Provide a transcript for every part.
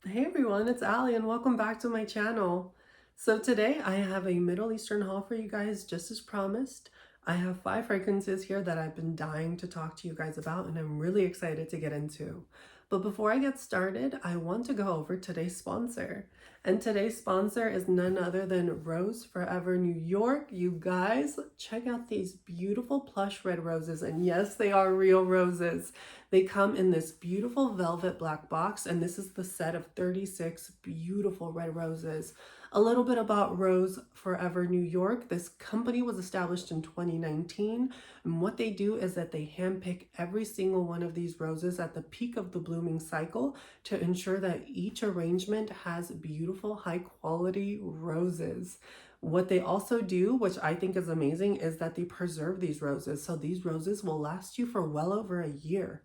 Hey everyone, it's Ally and welcome back to my channel. So today I have a Middle Eastern haul for you guys just as promised. I have 5 fragrances here that I've been dying to talk to you guys about and I'm really excited to get into. But before I get started, I want to go over today's sponsor. And today's sponsor is none other than Rose Forever New York. You guys, check out these beautiful plush red roses. And yes, they are real roses. They come in this beautiful velvet black box, and this is the set of 36 beautiful red roses. A little bit about Rose Forever New York. This company was established in 2019, and what they do is that they handpick every single one of these roses at the peak of the blooming cycle to ensure that each arrangement has beautiful, high quality roses. What they also do, which I think is amazing, is that they preserve these roses. So these roses will last you for well over a year.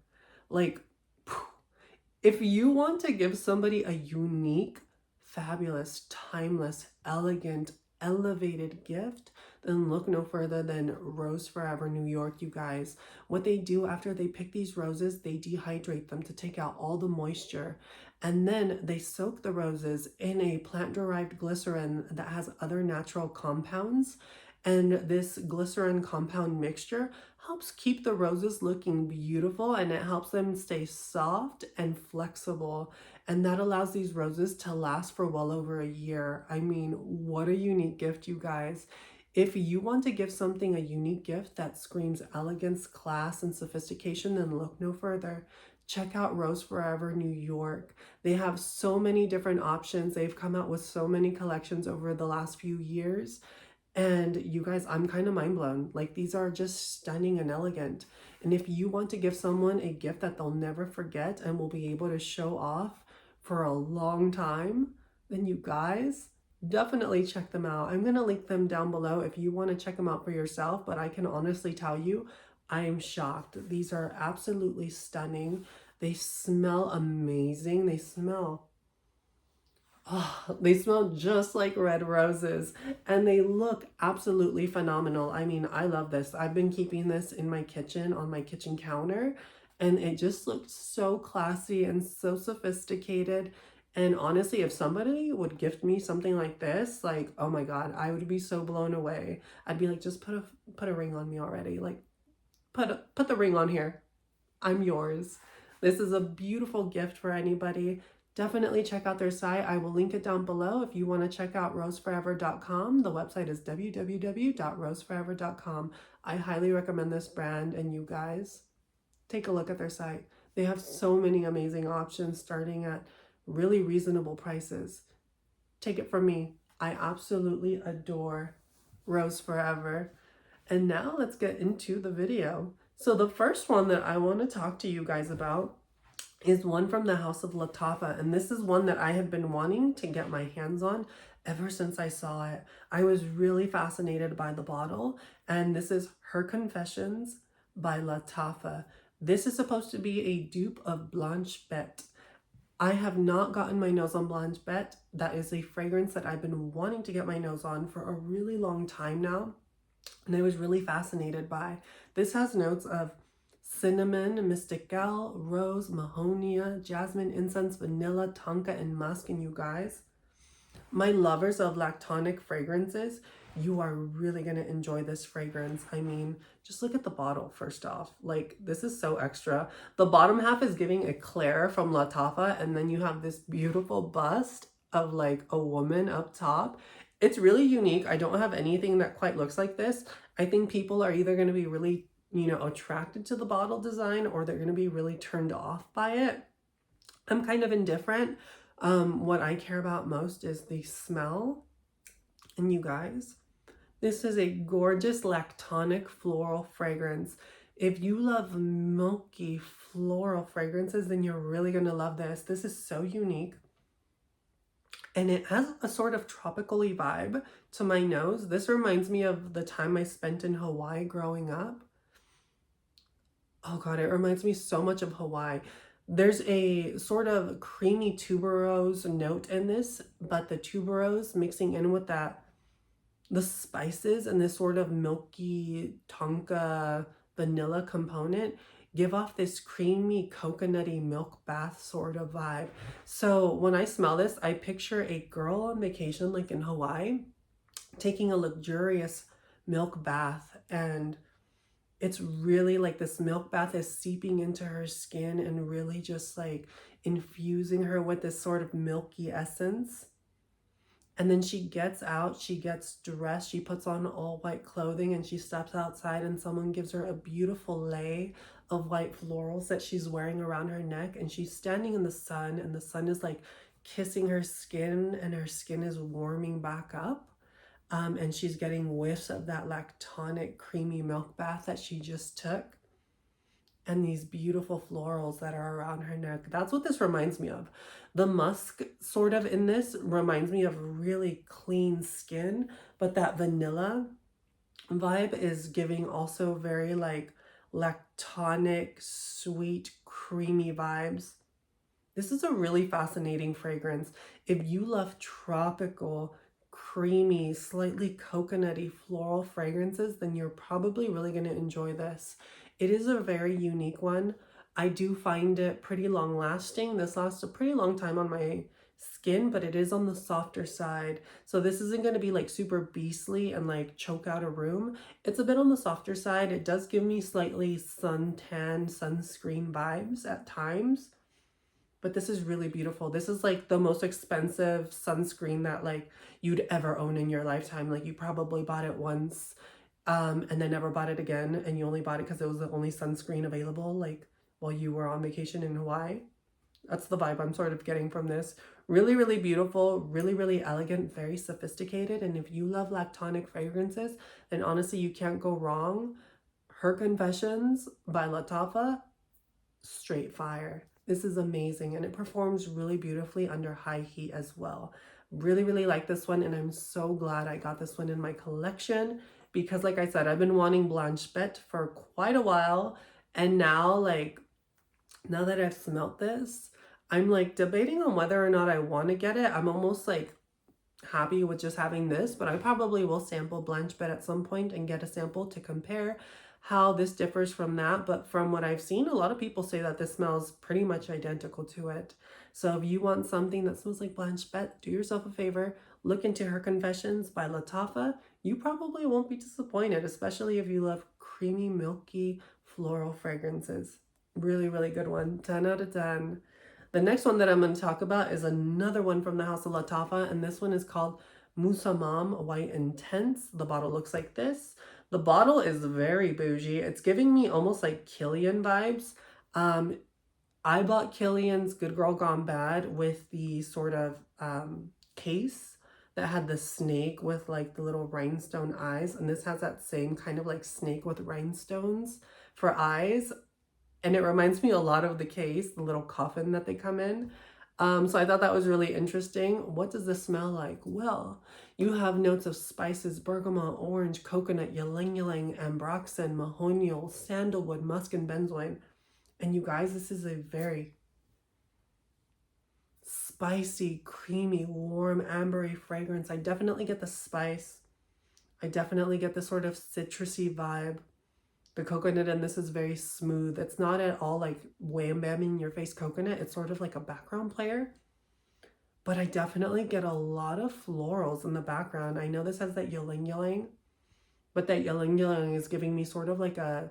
Like, if you want to give somebody a unique, fabulous, timeless, elegant, elevated gift, then look no further than Rose Forever New York, you guys. What they do after they pick these roses, they dehydrate them to take out all the moisture. And then they soak the roses in a plant-derived glycerin that has other natural compounds. And this glycerin compound mixture helps keep the roses looking beautiful, and it helps them stay soft and flexible. And that allows these roses to last for well over a year. I mean, what a unique gift, you guys. If you want to give something a unique gift that screams elegance, class, and sophistication, then look no further. Check out Rose Forever New York. They have so many different options. They've come out with so many collections over the last few years. And you guys, I'm kind of mind blown. Like, these are just stunning and elegant. And if you want to give someone a gift that they'll never forget and will be able to show off for a long time, then you guys definitely check them out. I'm going to link them down below if you want to check them out for yourself. But I can honestly tell you, I am shocked. These are absolutely stunning. They smell amazing. They smell just like red roses and they look absolutely phenomenal. I mean, I love this. I've been keeping this in my kitchen on my kitchen counter and it just looks so classy and so sophisticated. And honestly, if somebody would gift me something like this, like, oh my God, I would be so blown away. I'd be like, just put a ring on me already. Like, put the ring on here. I'm yours. This is a beautiful gift for anybody. Definitely check out their site. I will link it down below if you want to check out roseforever.com. The website is www.roseforever.com. I highly recommend this brand, and you guys, take a look at their site. They have so many amazing options starting at really reasonable prices. Take it from me. I absolutely adore Rose Forever. And now let's get into the video. So the first one that I want to talk to you guys about is one from the House of Lattafa. And this is one that I have been wanting to get my hands on ever since I saw it. I was really fascinated by the bottle. And this is Her Confessions by Lattafa. This is supposed to be a dupe of Blanche Bette. I have not gotten my nose on Blanche Bette. That is a fragrance that I've been wanting to get my nose on for a really long time now. And I was really fascinated by. This has notes of cinnamon, mystic-gel, rose, mahonia, jasmine, incense, vanilla, tonka, and musk. And you guys, my lovers of lactonic fragrances, you are really going to enjoy this fragrance. I mean, just look at the bottle first off. Like, this is so extra. The bottom half is giving a Caire from Lattafa, and then you have this beautiful bust of like a woman up top. It's really unique. I don't have anything that quite looks like this. I think people are either going to be really, attracted to the bottle design or they're going to be really turned off by it. I'm kind of indifferent. What I care about most is the smell. And you guys, this is a gorgeous lactonic floral fragrance. If you love milky floral fragrances, then you're really going to love this. This is so unique. And it has a sort of tropical-y vibe to my nose. This reminds me of the time I spent in Hawaii growing up. Oh God, it reminds me so much of Hawaii. There's a sort of creamy tuberose note in this, but the tuberose mixing in with the spices and this sort of milky tonka vanilla component give off this creamy coconutty milk bath sort of vibe. So when I smell this, I picture a girl on vacation like in Hawaii taking a luxurious milk bath, and it's really like this milk bath is seeping into her skin and really just like infusing her with this sort of milky essence. And then she gets out, she gets dressed, she puts on all white clothing, and she steps outside, and someone gives her a beautiful lei of white florals that she's wearing around her neck. And she's standing in the sun, and the sun is like kissing her skin, and her skin is warming back up. And she's getting whiffs of that lactonic creamy milk bath that she just took. And these beautiful florals that are around her neck. That's what this reminds me of. The musk sort of in this reminds me of really clean skin, but that vanilla vibe is giving also very like lactonic, sweet, creamy vibes. This is a really fascinating fragrance. If you love tropical, creamy, slightly coconutty floral fragrances, then you're probably really going to enjoy this. It is a very unique one. I do find it pretty long lasting. This lasts a pretty long time on my skin, but it is on the softer side. So this isn't going to be like super beastly and like choke out a room. It's a bit on the softer side. It does give me slightly suntan, sunscreen vibes at times. But this is really beautiful. This is like the most expensive sunscreen that like you'd ever own in your lifetime. Like you probably bought it once and then never bought it again, and you only bought it because it was the only sunscreen available like while you were on vacation in Hawaii. That's the vibe I'm sort of getting from this. Really, really beautiful, really, really elegant, very sophisticated. And if you love lactonic fragrances, then honestly, you can't go wrong. Her Confessions by Lattafa, straight fire. This is amazing, and it performs really beautifully under high heat as well. Really, really like this one, and I'm so glad I got this one in my collection because, like I said, I've been wanting Blanche Bête for quite a while, and now that I've smelt this, I'm like debating on whether or not I want to get it. I'm almost like happy with just having this, but I probably will sample Blanche Bête at some point and get a sample to compare how this differs from that. But from what I've seen, a lot of people say that this smells pretty much identical to it. So if you want something that smells like Blanche Bête, do yourself a favor, look into Her Confessions by Lattafa. You probably won't be disappointed, especially if you love creamy, milky, floral fragrances. Really, really good one. 10 out of 10. The next one that I'm going to talk about is another one from the House of Lattafa, and this one is called Mamom White Intense. The bottle looks like this. The bottle is very bougie. It's giving me almost like Kilian vibes. I bought Kilian's Good Girl Gone Bad with the sort of case that had the snake with like the little rhinestone eyes, and this has that same kind of like snake with rhinestones for eyes. And it reminds me a lot of the case, the little coffin that they come in. So I thought that was really interesting. What does this smell like? Well, you have notes of spices, bergamot, orange, coconut, ylang-ylang, ambroxan, mahonial, sandalwood, musk, and benzoin. And you guys, this is a very spicy, creamy, warm, ambery fragrance. I definitely get the spice. I definitely get the sort of citrusy vibe. The coconut in this is very smooth. It's not at all like wham bam in your face coconut. It's sort of like a background player. But I definitely get a lot of florals in the background. I know this has that ylang-ylang, but that ylang-ylang is giving me sort of like a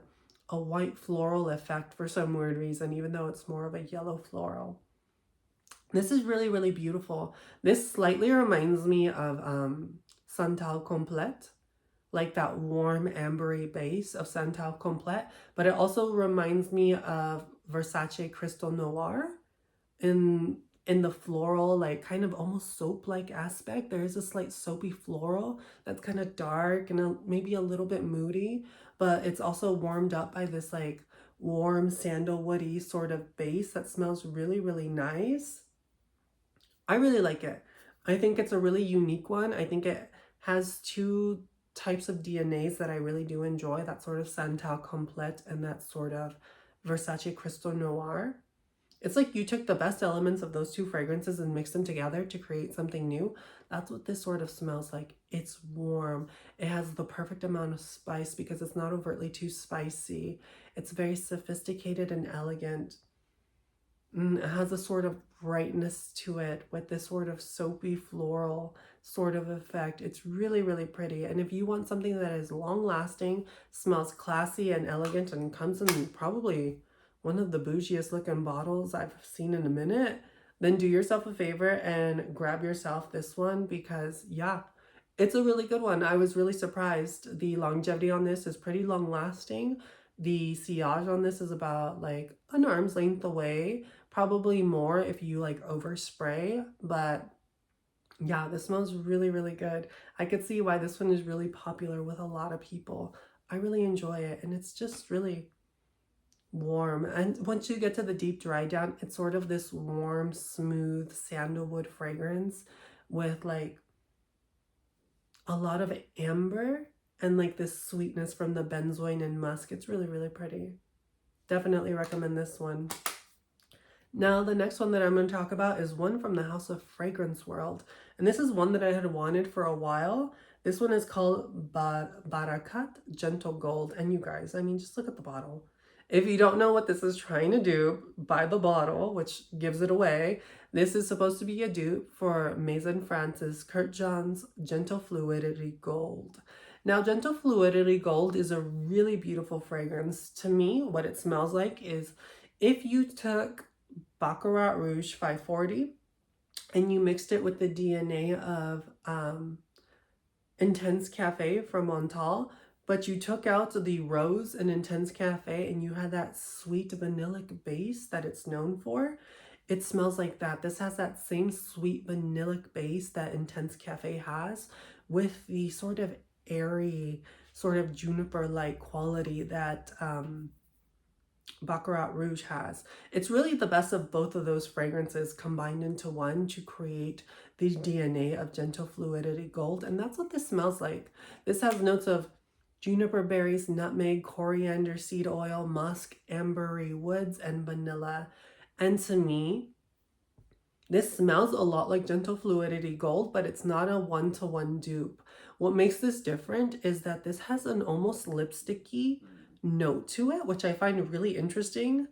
white floral effect for some weird reason, even though it's more of a yellow floral. This is really, really beautiful. This slightly reminds me of Santal Complete, like that warm ambery base of Santal Complete, but it also reminds me of Versace Crystal Noir in the floral, like kind of almost soap-like aspect. There is a slight soapy floral that's kind of dark and maybe a little bit moody, but it's also warmed up by this like warm sandalwoody sort of base that smells really, really nice. I really like it. I think it's a really unique one. I think it has two types of DNAs that I really do enjoy, that sort of Santal Complete and that sort of Versace Crystal Noir. It's like you took the best elements of those two fragrances and mixed them together to create something new. That's what this sort of smells like. It's warm. It has the perfect amount of spice because it's not overtly too spicy. It's very sophisticated and elegant. It has a sort of brightness to it with this sort of soapy floral sort of effect. It's really, really pretty. And if you want something that is long lasting, smells classy and elegant, and comes in probably one of the bougiest looking bottles I've seen in a minute, then do yourself a favor and grab yourself this one, because yeah, it's a really good one. I was really surprised. The longevity on this is pretty long lasting. The sillage on this is about like an arm's length away, probably more if you like overspray, but yeah, this smells really, really good. I could see why this one is really popular with a lot of people. I really enjoy it, and it's just really warm. And once you get to the deep dry down, it's sort of this warm, smooth sandalwood fragrance with like a lot of amber and like this sweetness from the benzoin and musk. It's really, really pretty. Definitely recommend this one. Now, the next one that I'm going to talk about is one from the House of Fragrance World. And this is one that I had wanted for a while. This one is called Barakat Gentle Gold. And you guys, I mean, just look at the bottle. If you don't know what this is trying to do, buy the bottle, which gives it away. This is supposed to be a dupe for Maison France's Kurt John's Gentle Fluidity Gold. Now, Gentle Fluidity Gold is a really beautiful fragrance. To me, what it smells like is if you took Baccarat Rouge 540 and you mixed it with the DNA of Intense Cafe from Montal, but you took out the rose and Intense Cafe and you had that sweet vanillic base that it's known for. It smells like that. This has that same sweet vanillic base that Intense Cafe has, with the sort of airy, sort of juniper-like quality that Baccarat Rouge has. It's really the best of both of those fragrances combined into one to create the DNA of Gentle Fluidity Gold, and that's what this smells like. This has notes of juniper berries, nutmeg, coriander seed oil, musk, ambery woods, and vanilla. And to me, this smells a lot like Gentle Fluidity Gold, but it's not a one-to-one dupe. What makes this different is that this has an almost lipsticky note to it, which I find really interesting,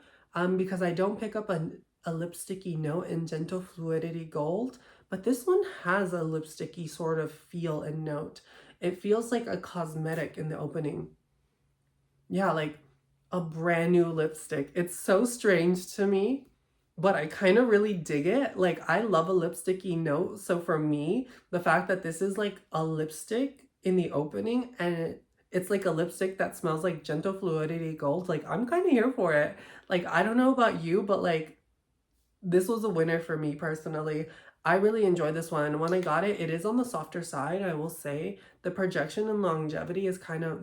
because I don't pick up a lipsticky note in Gentle Fluidity Gold, but this one has a lipsticky sort of feel and note. It feels like a cosmetic in the opening. Yeah, like a brand new lipstick. It's so strange to me, but I kind of really dig it. Like, I love a lipsticky note. So for me, the fact that this is like a lipstick in the opening and it's like a lipstick that smells like Gentle Fluidity Gold, like, I'm kind of here for it. Like, I don't know about you, but like, this was a winner for me personally. I really enjoyed this one. When I got it, it is on the softer side, I will say. The projection and longevity is kind of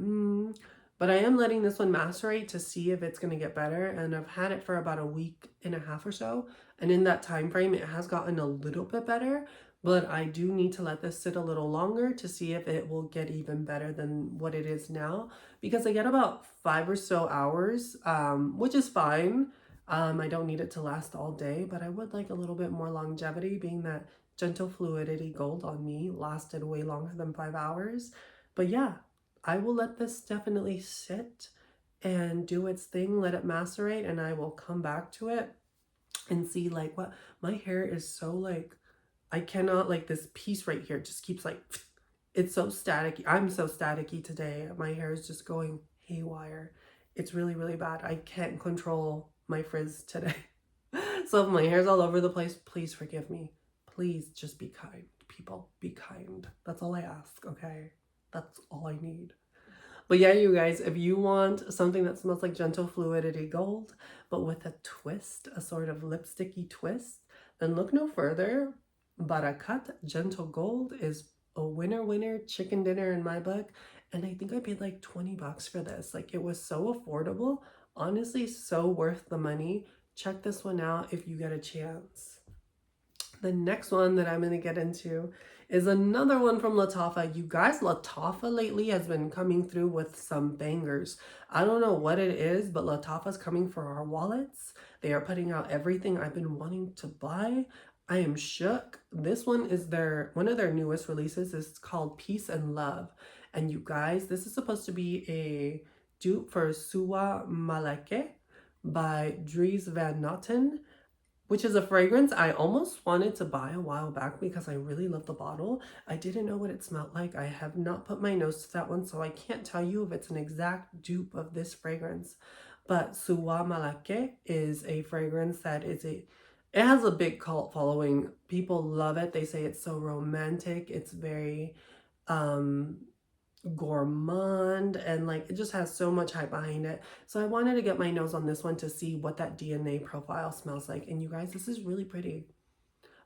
but I am letting this one macerate to see if it's going to get better, and I've had it for about a week and a half or so, and in that time frame it has gotten a little bit better, but I do need to let this sit a little longer to see if it will get even better than what it is now, because I get about 5 or so hours, which is fine. I don't need it to last all day, but I would like a little bit more longevity, being that Gentle Fluidity Gold on me lasted way longer than 5 hours. But yeah, I will let this definitely sit and do its thing, let it macerate, and I will come back to it and see like what my hair is. So like, I cannot, like, this piece right here just keeps like, it's so staticky. I'm so staticky today. My hair is just going haywire. It's really, really bad. I can't control my frizz today. So if my hair's all over the place, please forgive me. Please just be kind, people. Be kind. That's all I ask, okay? That's all I need. But yeah, you guys, if you want something that smells like Gentle Fluidity Gold, but with a twist, a sort of lipsticky twist, then look no further. Barakat Gentle Gold is a winner chicken dinner in my book. And I think I paid like 20 bucks for this. Like, it was so affordable. Honestly, so worth the money. Check this one out if you get a chance. The next one that I'm going to get into is another one from Lattafa. You guys, Lattafa lately has been coming through with some bangers. I don't know what it is, but Lattafa's coming for our wallets. They are putting out everything I've been wanting to buy. I am shook. This one is one of their newest releases. It's called Peace and Love. And you guys, this is supposed to be a dupe for Suwa Maleke by Dries Van Noten, which is a fragrance I almost wanted to buy a while back because I really love the bottle. I didn't know what it smelled like. I have not put my nose to that one, so I can't tell you if it's an exact dupe of this fragrance. But Suwa Malake is a fragrance that it has a big cult following. People love it. They say it's so romantic. It's very gourmand, and like it just has so much hype behind it. So I wanted to get my nose on this one to see what that DNA profile smells like. And you guys, this is really pretty.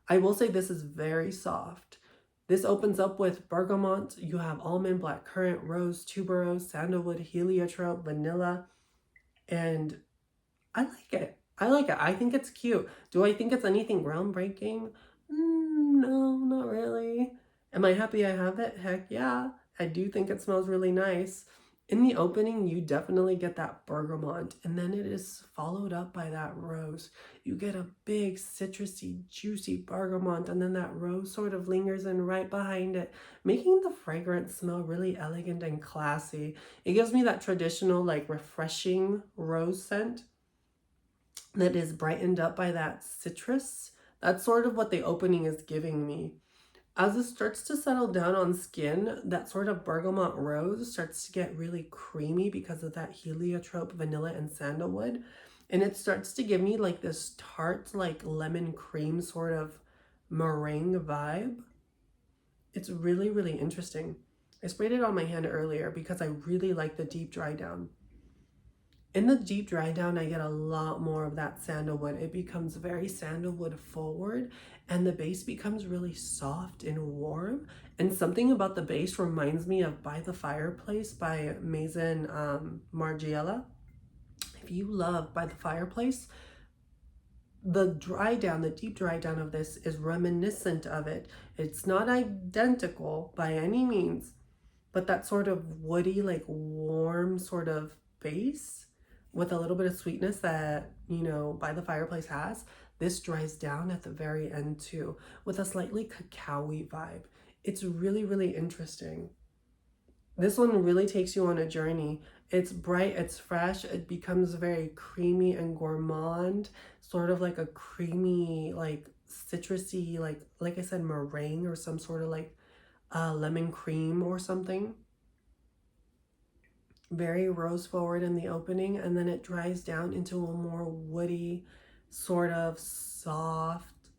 I will say this is very soft. This opens up with bergamot. You have almond, blackcurrant, rose, tuberose, sandalwood, heliotrope, vanilla, and I like it. I like it. I think it's cute. Do I think it's anything groundbreaking? No, not really. Am I happy I have it? Heck yeah. I do think it smells really nice. In the opening, you definitely get that bergamot, and then it is followed up by that rose. You get a big citrusy, juicy bergamot, and then that rose sort of lingers in right behind it, making the fragrance smell really elegant and classy. It gives me that traditional, like, refreshing rose scent that is brightened up by that citrus. That's sort of what the opening is giving me. As it starts to settle down on skin, that sort of bergamot rose starts to get really creamy because of that heliotrope, vanilla, and sandalwood. And it starts to give me like this tart, like lemon cream sort of meringue vibe. It's really, really interesting. I sprayed it on my hand earlier because I really like the deep dry down. In the deep dry down, I get a lot more of that sandalwood. It becomes very sandalwood forward, and the base becomes really soft and warm. And something about the base reminds me of By the Fireplace by Maison Margiela. If you love By the Fireplace, the dry down, the deep dry down of this is reminiscent of it. It's not identical by any means, but that sort of woody, like warm sort of base with a little bit of sweetness that, you know, By the Fireplace has. This dries down at the very end too, with a slightly cacao-y vibe. It's really, really interesting. This one really takes you on a journey. It's bright, it's fresh, it becomes very creamy and gourmand, sort of like a creamy, like citrusy, like I said, meringue or some sort of like lemon cream or something. Very rose forward in the opening, and then it dries down into a more woody, sort of soft,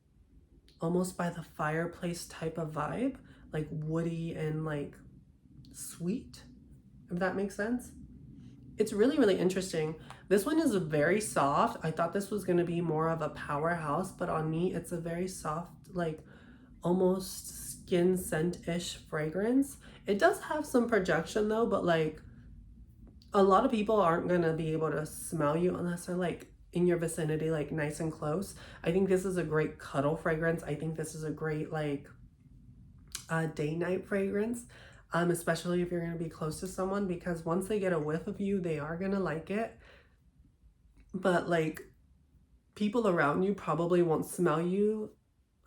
almost By the Fireplace type of vibe, like woody and like sweet, if that makes sense. It's really, really interesting. This one is very soft. I thought this was going to be more of a powerhouse, but on me, it's a very soft, like almost skin scent-ish fragrance. It does have some projection though, but like a lot of people aren't going to be able to smell you unless they're like in your vicinity, like nice and close. I think this is a great cuddle fragrance. I think this is a great like day-night fragrance, especially if you're going to be close to someone, because once they get a whiff of you, they are going to like it. But like people around you probably won't smell you.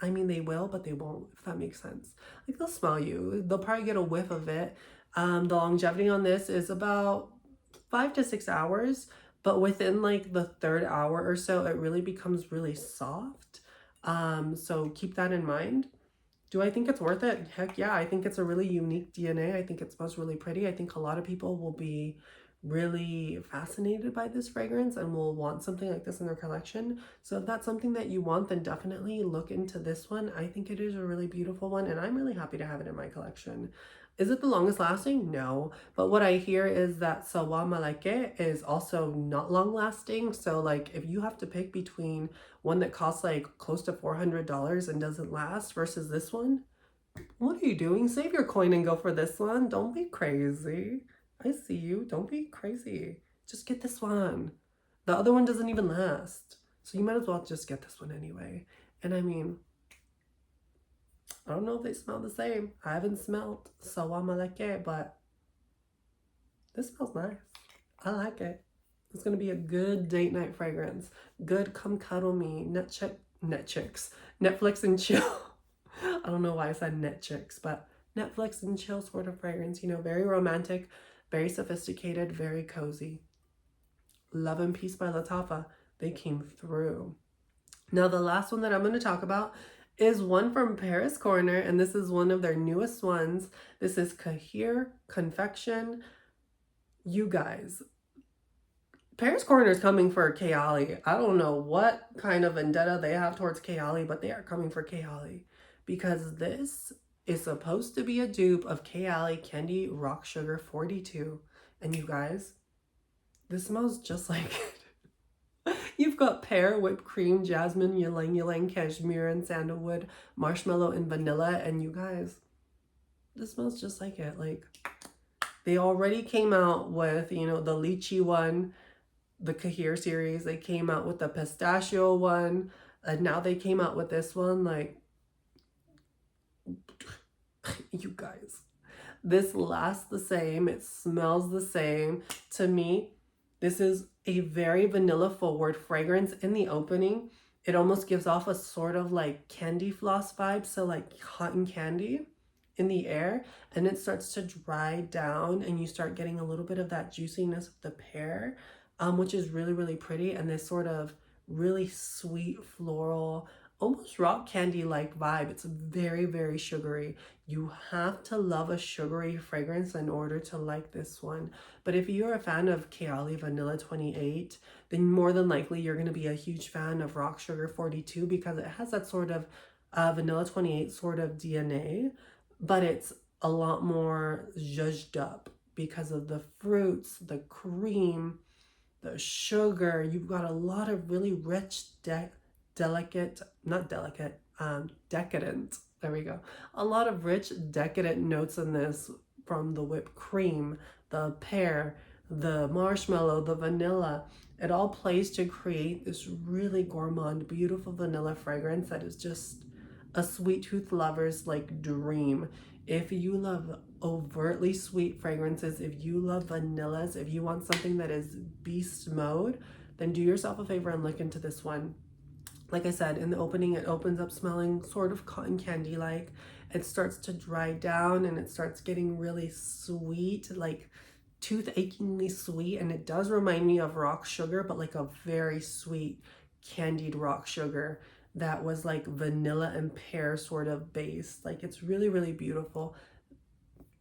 I mean, they will, but they won't, if that makes sense. Like they'll smell you. They'll probably get a whiff of it. The longevity on this is about 5 to 6 hours, but within like the 3rd hour or so, it really becomes really soft. So keep that in mind. Do I think it's worth it? Heck yeah, I think it's a really unique DNA. I think it smells really pretty. I think a lot of people will be really fascinated by this fragrance and will want something like this in their collection. So if that's something that you want, then definitely look into this one. I think it is a really beautiful one, and I'm really happy to have it in my collection. Is it the longest lasting? No. But what I hear is that Sawa Malake is also not long lasting. So like if you have to pick between one that costs like close to $400 and doesn't last versus this one, what are you doing? Save your coin and go for this one. Don't be crazy. I see you. Don't be crazy. Just get this one. The other one doesn't even last. So you might as well just get this one anyway. And I mean, I don't know if they smell the same. I haven't smelled Sawa Malake, but this smells nice. I like it. It's going to be a good date night fragrance. Good come cuddle me, Netflix and chill. I don't know why I said net chicks, but Netflix and chill sort of fragrance, you know, very romantic, very sophisticated, very cozy. Love and Peace by Lattafa, they came through. Now the last one that I'm going to talk about is one from Paris Corner, and this is one of their newest ones. This is Caire Confection. You guys, Paris Corner is coming for Caire. I don't know what kind of vendetta they have towards Caire, but they are coming for Caire because this is supposed to be a dupe of Caire Candy Rock Sugar 42. And you guys, this smells just like it. You've got pear, whipped cream, jasmine, ylang ylang, cashmere, and sandalwood, marshmallow, and vanilla. And you guys, this smells just like it. Like, they already came out with, you know, the lychee one, the Caire series. They came out with the pistachio one, and now they came out with this one. Like, you guys, this lasts the same. It smells the same. To me, this is a very vanilla forward fragrance. In the opening, it almost gives off a sort of like candy floss vibe, so like cotton candy in the air, and it starts to dry down and you start getting a little bit of that juiciness of the pear, which is really, really pretty, and this sort of really sweet floral, almost rock candy like vibe. It's very, very sugary. You have to love a sugary fragrance in order to like this one. But if you're a fan of Caire Vanilla 28, then more than likely you're going to be a huge fan of Rock Sugar 42 because it has that sort of Vanilla 28 sort of DNA, but it's a lot more zhuzhed up because of the fruits, the cream, the sugar. You've got a lot of really rich, decadent. There we go. A lot of rich, decadent notes in this from the whipped cream, the pear, the marshmallow, the vanilla. It all plays to create this really gourmand, beautiful vanilla fragrance that is just a sweet tooth lover's like dream. If you love overtly sweet fragrances, if you love vanillas, if you want something that is beast mode, then do yourself a favor and look into this one. Like I said, in the opening, it opens up smelling sort of cotton candy like. It starts to dry down and it starts getting really sweet, like tooth achingly sweet. And it does remind me of rock sugar, but like a very sweet candied rock sugar that was like vanilla and pear sort of base. Like, it's really, really beautiful.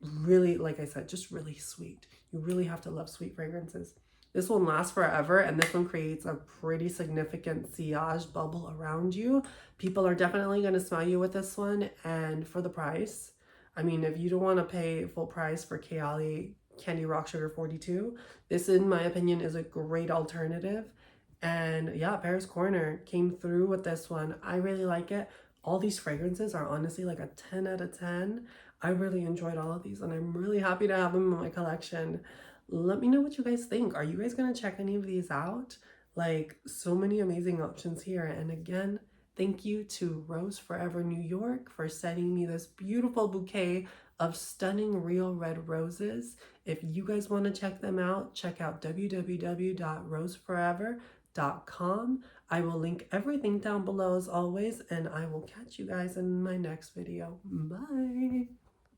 Really, like I said, just really sweet. You really have to love sweet fragrances. This one lasts forever, and this one creates a pretty significant sillage bubble around you. People are definitely going to smell you with this one, and for the price, I mean, if you don't want to pay full price for Caire Candy Rock Sugar 42, this, in my opinion, is a great alternative. And yeah, Paris Corner came through with this one. I really like it. All these fragrances are honestly like a 10 out of 10. I really enjoyed all of these, and I'm really happy to have them in my collection. Let me know what you guys think. Are you guys going to check any of these out? Like, so many amazing options here. And again, thank you to Rose Forever New York for sending me this beautiful bouquet of stunning real red roses. If you guys want to check them out, check out www.roseforever.com. I will link everything down below as always, and I will catch you guys in my next video. Bye.